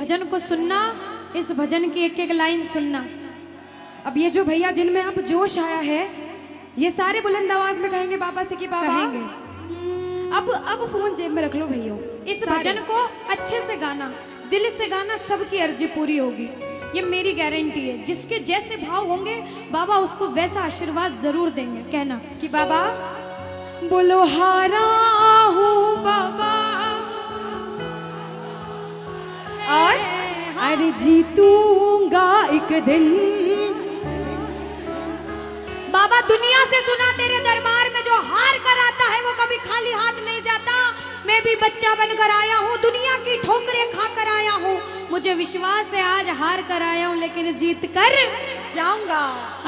भजन को सुनना, इस भजन की एक एक लाइन सुनना। अब ये जो भैया जिनमें अब जोश आया है, ये सारे बुलंद आवाज में कहेंगे बाबा से कि बाबा कहेंगे। अब फोन जेब में रख लो भैया। इस भजन को अच्छे से गाना, दिल से गाना, सबकी अर्जी पूरी होगी, ये मेरी गारंटी है। जिसके जैसे भाव होंगे बाबा उसको वैसा आशीर्वाद जरूर देंगे। कहना कि बाबा बोलो हारा हूँ बाबा और अरे जीतूंगा एक दिन। बाबा दुनिया से सुना तेरे दरबार में जो हार कर आता है वो कभी खाली हाथ नहीं जाता। मैं भी बच्चा बनकर आया हूँ, दुनिया की ठोकरें खा कर आया हूँ। मुझे विश्वास है आज हार कर आया हूँ लेकिन जीत कर जाऊंगा।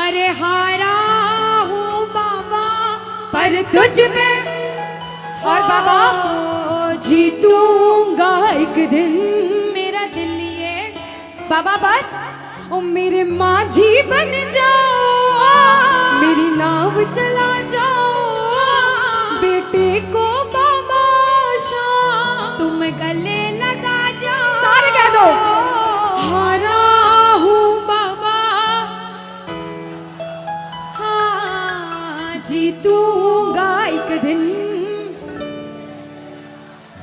अरे हारा हूँ बाबा पर तुझ में और बाबा जीतूंगा एक दिन। मेरा दिल ये बाबा बस ओ मेरे माझी बन जाओ, मेरी नाव चला जाओ, बेटे को बाबा शाम तुम गले लगा जाओ। सारे कह दो हारा हूँ बाबा, हाँ जीतूंगा एक दिन।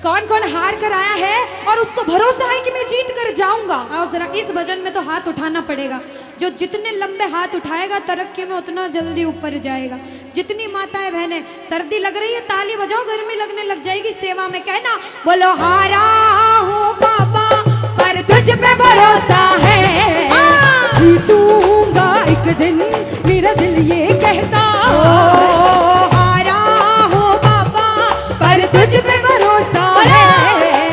कौन कौन हार कर आया है और उसको भरोसा है कि मैं जीत कर जाऊंगा? और जरा इस भजन में तो हाथ उठाना पड़ेगा। जो जितने लंबे हाथ उठाएगा तरक्की में उतना जल्दी ऊपर जाएगा। जितनी माताएं बहनें सर्दी लग रही है ताली बजाओ, गर्मी लगने लग जाएगी सेवा में। कहना बोलो हारा हूँ बाबा पर तुझ पे भरोसा है, जीतूंगा एक दिन। मेरा दिल ये कहता हारा हूँ बाबा पर तुझ पे भरोसा है,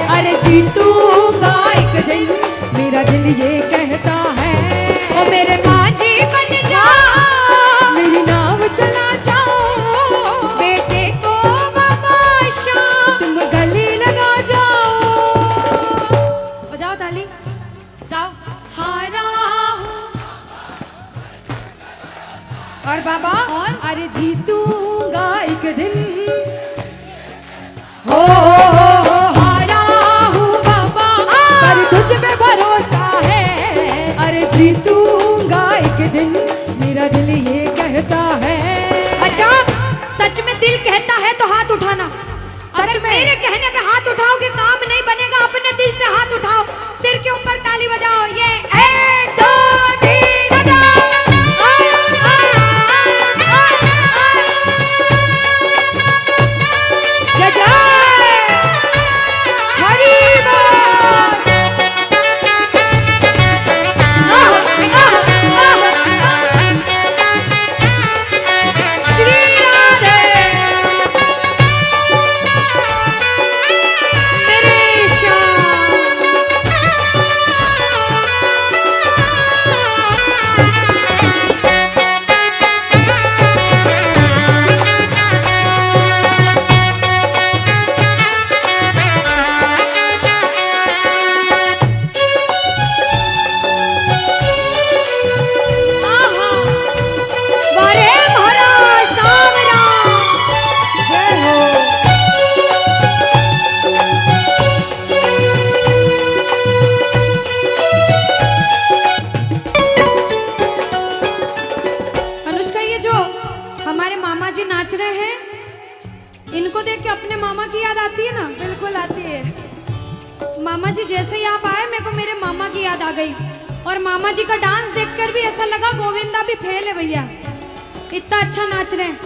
अरे जीतूंगा एक दिन। मेरा दिल ये कहता है ओ मेरे माझी बन जाओ, मेरी नाव चला जाओ, बेटे को बाबा शाम तुम गले लगा जाओ। बजाओ ताली, जाओ हारा और बाबा और अरे जीतूंगा एक दिन। हो हारा हूँ बाबा पर तुझ पे भरोसा है, अरे जीतूंगा एक दिन। मेरा दिल ये कहता है। अच्छा सच में दिल कहता है तो हाथ उठाना। अगर मेरे कहने पे हाथ उठाओगे काम नहीं बनेगा। अपने दिल से हाथ उठाओ, सिर के ऊपर ताली बजाओ। ये 1 2 3 बजाओ। जय जय नाच रहे हैं, इनको देख के अपने मामा की याद आती है ना? बिल्कुल आती है। मामा जी जैसे ही आप आए मेरे को मेरे मामा की याद आ गई। और मामा जी का डांस देखकर भी ऐसा लगा गोविंदा भी फेल है भैया, इतना अच्छा नाच रहे हैं।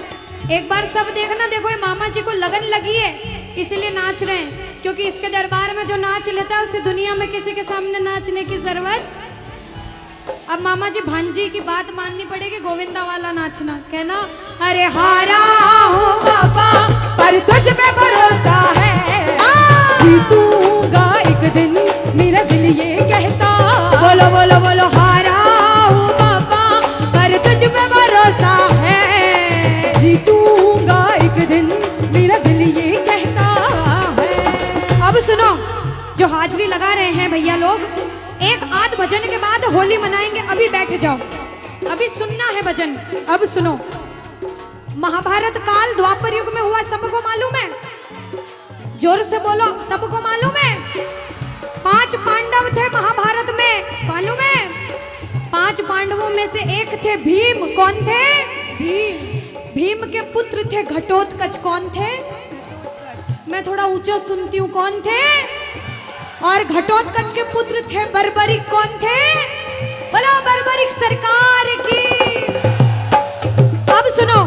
एक बार सब देखना, देखो ये मामा जी को लगन लगी है इसलिए नाच रहे हैं। क्योंकि इसके दरबार में जो नाच लेता है उसे दुनिया में किसी के सामने नाचने की जरूरत। अब मामा जी भांजी की बात माननी पड़ेगी, गोविंदा वाला नाचना। कहना अरे हारा हूँ बाबा पर तुझ पे भरोसा है, जीतूंगा एक दिन। मेरा दिल ये कहता बोलो बोलो बोलो हारा हूँ बाबा पर तुझ पे भरोसा है, जीतूंगा एक दिन। मेरा दिल ये कहता है। अब सुनो, जो हाजिरी लगा रहे हैं भैया लोग, एक आध भजन के बाद होली मनाएंगे। अभी बैठ जाओ, अभी सुनना है भजन। अब सुनो, महाभारत काल द्वापर युग में हुआ, सबको मालूम है? जोर से बोलो, सबको मालूम है? 5 पांडव थे महाभारत से एक थे भीम। कौन थे? भीम। भीम के पुत्र थे घटोत्कच। कौन थे? मैं थोड़ा ऊंचा सुनती हूँ। कौन थे? और घटोत्कच के पुत्र थे बर्बरिक। कौन थे? बोलो बर्बरिक सरकार की। अब सुनो,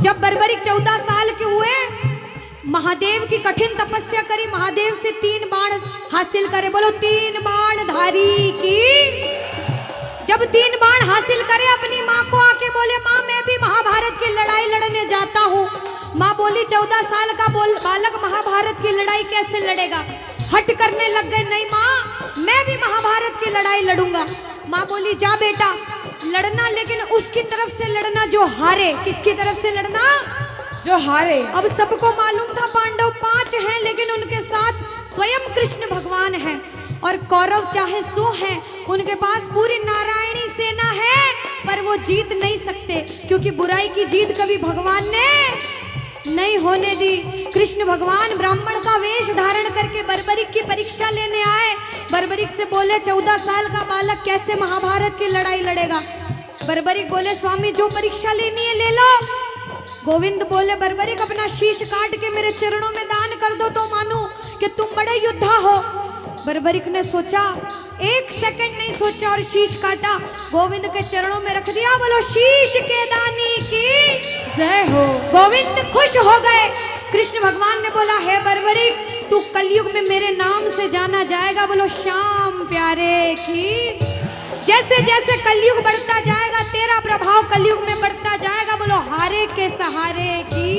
जब बर्बरिक 14 साल के हुए, महादेव की कठिन तपस्या करी, महादेव से 3 बाण हासिल करे। बोलो 3 बाण धारी की। जब 3 बाण हासिल करे, अपनी माँ को आके बोले, माँ मैं भी महाभारत की लड़ाई लड़ने जाता हूँ। माँ बोली 14 साल का बालक महाभारत की लड़ाई कैसे लड़ेगा? हट करने लग गए, नहीं माँ मैं भी महाभारत की लड़ाई लड़ूंगा। माँ बोली जा बेटा लड़ना, लेकिन उसकी तरफ से लड़ना जो हारे। किसकी तरफ से लड़ना? जो हारे। अब सबको मालूम था पांडव 5 हैं, लेकिन उनके साथ स्वयं कृष्ण भगवान हैं। और कौरव चाहे 100 हैं, उनके पास पूरी नारायणी सेना है, पर वो जीत नहीं सकते, क्योंकि बुराई की जीत कभी भगवान ने नहीं होने दी। कृष्ण भगवान ब्राह्मण का वेश धारण करके बर्बरिक की परीक्षा लेने आए। बर्बरिक से बोले 14 साल का बालक कैसे महाभारत की लड़ाई लड़ेगा? बर्बरिक बोले स्वामी जो परीक्षा लेनी है ले लो। गोविंद बोले बर्बरिक अपना शीश काट के मेरे चरणों में दान कर दो तो मानूं कि तुम बड़े योद्धा हो। बर्बरिक ने सोचा, 1 सेकंड नहीं सोचा और शीश काटा, गोविंद के चरणों में रख दिया। बोलो शीश के दानी की जय हो। गोविंद खुश हो गए। कृष्ण भगवान ने बोला हे बर्बरिक तू कलयुग में मेरे नाम से जाना जाएगा। बोलो श्याम प्यारे की। जैसे जैसे कलयुग बढ़ता जाएगा तेरा प्रभाव कलयुग में बढ़ता जाएगा। बोलो हारे के सहारे की।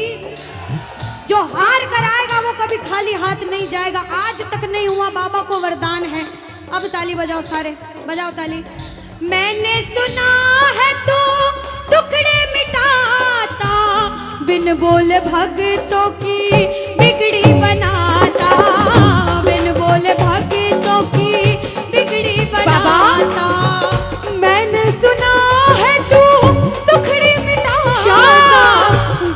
जो हार कर आएगा वो कभी खाली हाथ नहीं जाएगा। आज तक नहीं हुआ, बाबा को वरदान है। अब ताली बजाओ, सारे बजाओ ताली। मैंने सुना है तू टुकड़े मिटाता, बिन बोले भक्तों की बिगड़ी बनाता, बिन बोले भक्तों की बिगड़ी बनाता। मैंने सुना है तू टुकड़े मिटाता,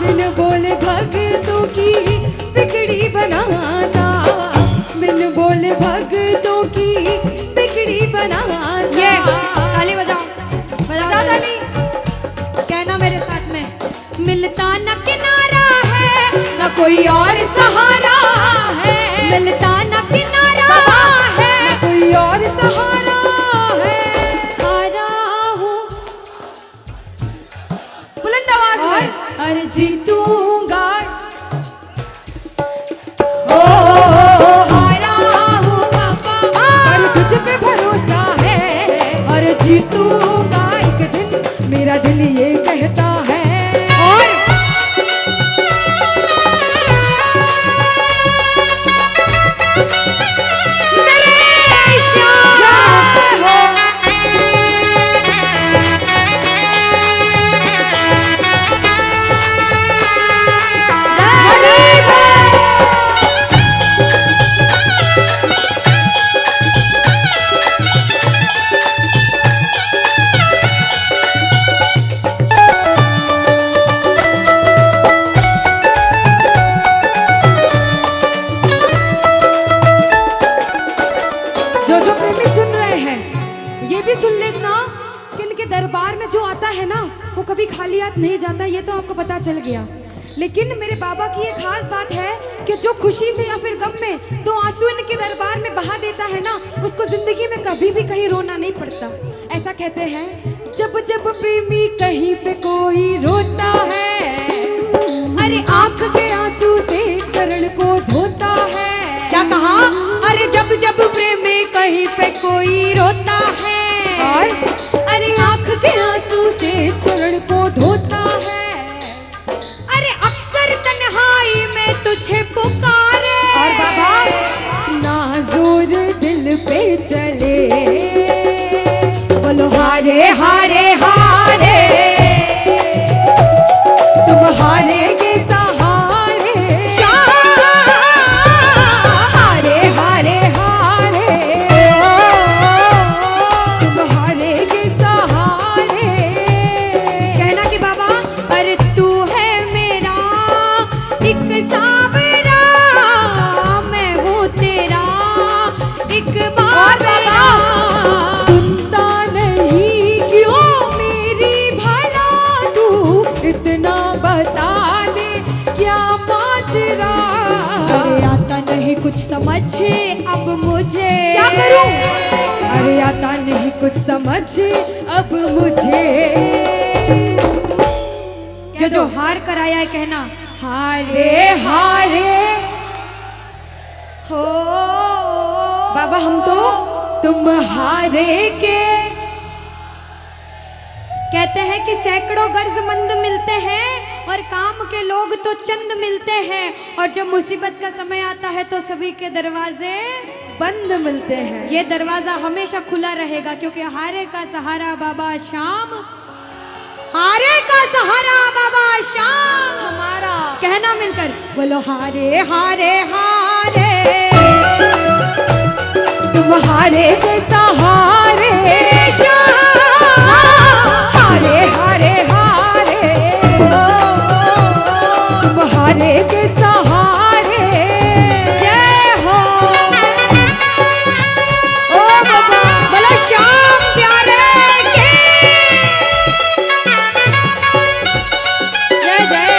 बिन बोले भक्तों की बिगड़ी बनाता, बिन बोले भक्तों की बिगड़ी बनाता। ये ताली बजाओ, बजाओ ताली। कहना मेरे साथ में, मिलता न किनारा है न कोई और सहारा है, मिलता न किनारा है न कोई और सहारा है। हारा हूँ बुलंद आवाज में, अरे जीतूंगा। हारा हूँ पापा और तुझ पे भरोसा है, और जीतूंगा एक दिन, मेरा दिल ये कहता है। और मेरे श्याम हो। जो प्रेमी सुन रहे हैं ये भी सुन लेना कि इनके दरबार में जो आता है ना वो कभी खाली हाथ नहीं जाता। ये तो आपको पता चल गया। लेकिन मेरे बाबा की एक खास बात है कि जो खुशी से या फिर गम में 2 आंसू इनके दरबार में बहा देता है ना, उसको जिंदगी में कभी भी कहीं रोना नहीं पड़ता। ऐसा कहते हैं, जब जब प्रेमी कहीं पे कोई रोता है, अरे आंख के आंसू से चरण को धोता है। क्या कहा? अरे जब जब प्रेमी कहीं पे कोई रोता है, और अरे आंख के आंसू से चरण को धोता है। अरे अक्सर तन्हाई में तुझे पुकारे, और बाबा ना जोर दिल पे चले। बोलो हारे हारे हारे, तुम हारे के सहारे। हारे हारे हारे, तुम हारे के सहारे। कहना कि बाबा अरे तू है मेरा एक सावरा, मैं हूँ तेरा एक बाबरा। अब मुझे क्या करूं? अरे आता नहीं कुछ समझ अब मुझे। जो हार कर आया है कहना हारे हारे हो बाबा, हम तो तुम हारे के। कहते हैं कि सैकड़ों गर्जमंद मिलते हैं और काम के लोग तो चंद मिलते हैं, और जब मुसीबत का समय आता है तो सभी के दरवाजे बंद मिलते हैं। ये दरवाजा हमेशा खुला रहेगा, क्योंकि हारे का सहारा बाबा शाम, हारे का सहारा बाबा शाम हमारा। कहना मिलकर बोलो हारे हारे हारे, तुम हारे के सहारे शाम, हारे हारे हारे, तुम हारे के सहारे। जय हो ओ बाबा, बोलो श्याम प्यारे के जय जय।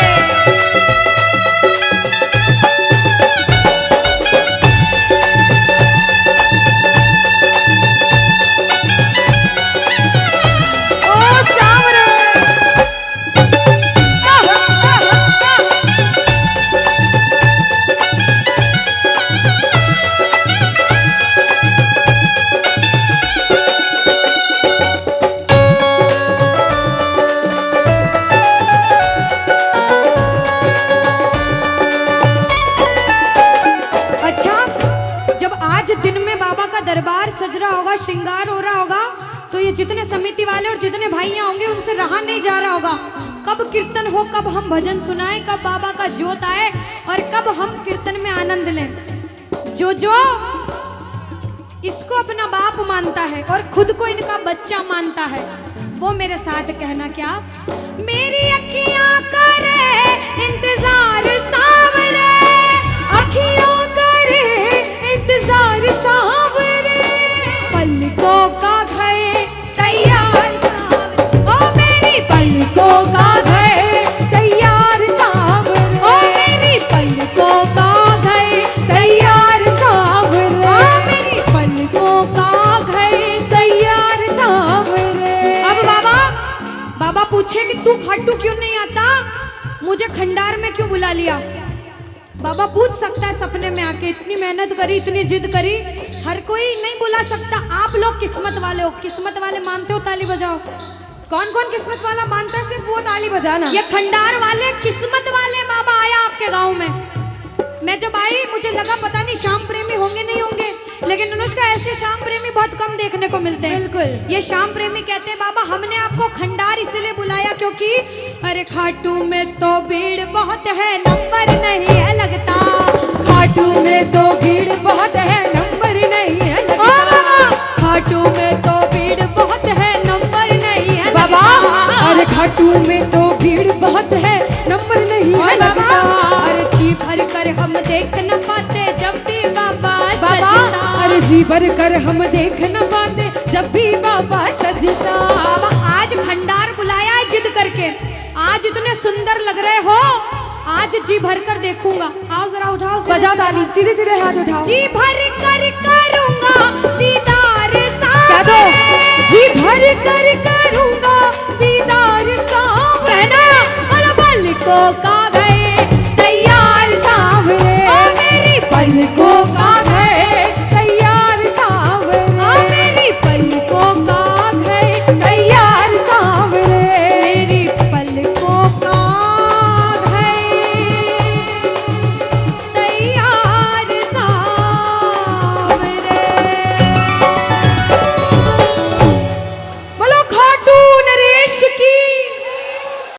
दरबार सज रहा होगा, श्रृंगार हो रहा होगा, तो ये जितने समिति वाले और जितने भाइयां होंगे उनसे रहा नहीं जा रहा होगा। कब कीर्तन हो, कब हम भजन सुनाएं, कब बाबा का जोत आए और कब हम कीर्तन में आनंद लें। जो इसको अपना बाप मानता है और खुद को इनका बच्चा मानता है, वो मेरे साथ कहना क्या। मेरी अखियां करे इंतजार सावरे, अखियों करे इंतजार सावरे, पलकों का घर तैयार सावरे, ओ मेरी पलकों का घर तैयार सावरे, ओ मेरी पलकों का घर तैयार सावरे, ओ मेरी पलकों का घर तैयार सावरे। अब बाबा पूछे कि तू खाटू क्यों नहीं आता, मुझे खंडार में क्यों बुला लिया। बाबा पूछ सकता है सपने में आके, इतनी मेहनत करी, इतनी जिद करी, हर कोई नहीं बुला सकता। आप लोग किस्मत वाले हो, किस्मत वाले मानते हो, ताली बजाओ। कौन कौन किस्मत वाला मानता है, सिर्फ वो ताली बजाना। ये खंडार वाले किस्मत वाले बाबा आया आपके गांव में। मैं जब आई मुझे लगा पता नहीं श्याम प्रेमी होंगे नहीं होंगे, लेकिन अनुष्का ऐसे श्याम प्रेमी बहुत कम देखने को मिलते हैं। बिल्कुल, ये श्याम प्रेमी कहते हैं बाबा हमने आपको खंडार इसलिए बुलाया क्योंकि अरे खाटू में तो भीड़ बहुत है, नंबर नहीं है लगता, खाटू में तो भीड़ बहुत है, नंबर नहीं है लगता, खाटू में तो भीड़ बहुत है, नंबर नहीं है बाबा, अरे खाटू में तो भीड़ बहुत है, नंबर नहीं है लगता, अरे जी भर कर हम देख न पाते जब भी बाबा सजता, अरे जी भर कर हम देख न पाते जब भी बाबा सजता। बाबा आज भंडार बुलाया है जिद करके, आज इतने सुंदर लग रहे हो, आज जी भर कर देखूंगा। आओ जरा उठाओ, बजाओ ताली, सीधे सीधे हाथ उठाओ। जी भर कर करूंगा दीदार सावरे, जी भर कर करूंगा दीदार सावरे, और पलकों का